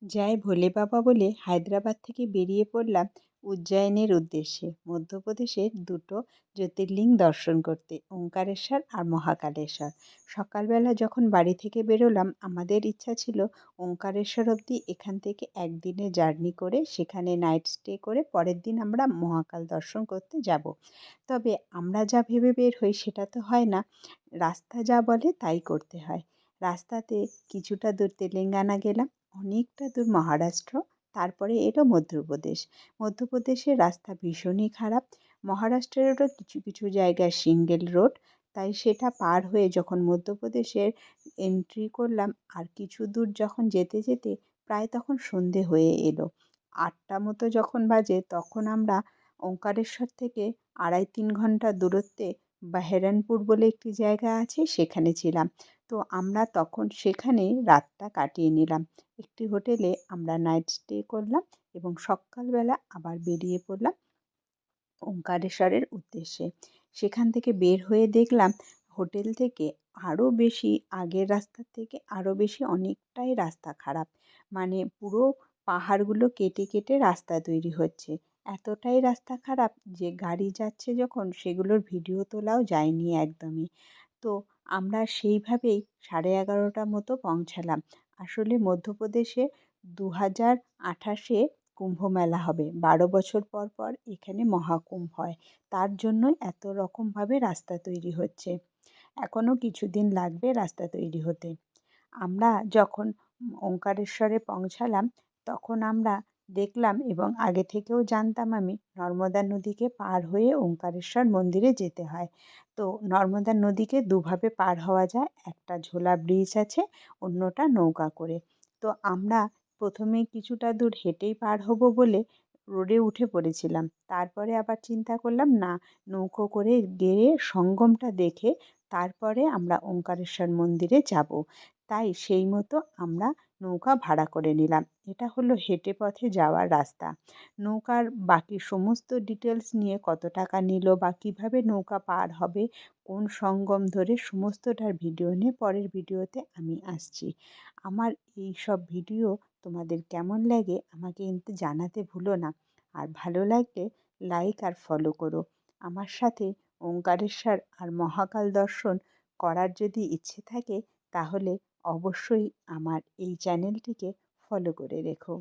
জয় ভোলে বাবা বলে হায়দ্রাবাদ থেকে বেরিয়ে পড়লাম উজ্জয়িনীর উদ্দেশ্যে, মধ্যপ্রদেশের দুটো জ্যোতির্লিঙ্গ দর্শন করতে, ওঙ্কারেশ্বর আর মহাকালেশ্বর। সকালবেলা যখন বাড়ি থেকে বেরোলাম, আমাদের ইচ্ছা ছিল ওঙ্কারেশ্বর অবধি এখান থেকে একদিনে জার্নি করে সেখানে নাইট স্টে করে পরের দিন আমরা মহাকাল দর্শন করতে যাব। তবে আমরা যা ভেবে বের হই সেটা তো হয় না, রাস্তা যা বলে তাই করতে হয়। রাস্তাতে কিছুটা দূর তেলেঙ্গানা গেলাম, অনেকটা দূর মহারাষ্ট্র, তারপরে এলো মধ্যপ্রদেশ। মধ্যপ্রদেশের রাস্তা ভীষণই খারাপ। মহারাষ্ট্রেরও কিছু কিছু জায়গায় সিঙ্গেল রোড, তাই সেটা পার হয়ে যখন মধ্যপ্রদেশের এন্ট্রি করলাম, আর কিছু দূর যখন যেতে যেতে প্রায় তখন সন্ধে হয়ে এলো। 8টা মতো যখন বাজে তখন আমরা ওঙ্কারেশ্বর থেকে 2.5-3 ঘন্টা দূরত্বে বেহেরানপুর বলে একটি জায়গা আছে, সেখানে ছিলাম। তো আমরা তখন সেখানে রাতটা কাটিয়ে নিলাম। একটি হোটেলে আমরা নাইট স্টে করলাম এবং সকালবেলা আবার বেরিয়ে পড়লাম ওঙ্কারেশ্বরের উদ্দেশ্যে। সেখান থেকে বের হয়ে দেখলাম হোটেল থেকে আরও বেশি, আগের রাস্তার থেকে আরও বেশি অনেকটাই রাস্তা খারাপ। মানে পুরো পাহাড়গুলো কেটে কেটে রাস্তা তৈরি হচ্ছে। এতটাই রাস্তা খারাপ যে গাড়ি যাচ্ছে যখন সেগুলোর ভিডিও তোলাও যায়নি একদমই। তো আমরা সেইভাবেই 11:30টার মতো পৌঁছালাম। আসলে মধ্যপ্রদেশে 2028-এ কুম্ভ মেলা হবে। 12 বছর পর পর এখানে মহাকুম্ভ হয়। তার জন্যই এত রকমভাবে রাস্তা তৈরি হচ্ছে। এখনও কিছুদিন লাগবে রাস্তা তৈরি হতে। আমরা যখন ওঙ্কারেশ্বরে পৌঁছালাম তখন আমরা দেখলাম, এবং আগে থেকেও জানতাম আমি, নর্মদা নদীকে পার হয়ে ওঙ্কারেশ্বর মন্দিরে যেতে হয়। তো নর্মদা নদীকে দুভাবে পার হওয়া যায়, একটা ঝোলা ব্রিজ আছে, অন্যটা নৌকা করে। তো আমরা প্রথমে কিছুটা দূর হেঁটেই পার হব বলে রোডে উঠে পড়েছিলাম। তারপরে আবার চিন্তা করলাম না, নৌকো করে গিয়ে সঙ্গমটা দেখে তারপরে আমরা ওঙ্কারেশ্বর মন্দিরে যাব। তাই সেই মতো আমরা নৌকা ভাড়া করে নিলাম। এটা হলো হেঁটে পথে যাওয়ার রাস্তা। নৌকার বাকি সমস্ত ডিটেলস নিয়ে, কত টাকা নিল বা কীভাবে নৌকা পার হবে, কোন সঙ্গম ধরে, সমস্তটার ভিডিও নিয়ে পরের ভিডিওতে আমি আসছি। আমার এই সব ভিডিও তোমাদের কেমন লাগে আমাকে কিন্তু জানাতে ভুলো না। আর ভালো লাগলে লাইক আর ফলো করো। আমার সাথে ওঙ্কারেশ্বর আর মহাকাল দর্শন করার যদি ইচ্ছে থাকে তাহলে অবশ্যই আমার এই চ্যানেলটিকে ফলো করে রেখো।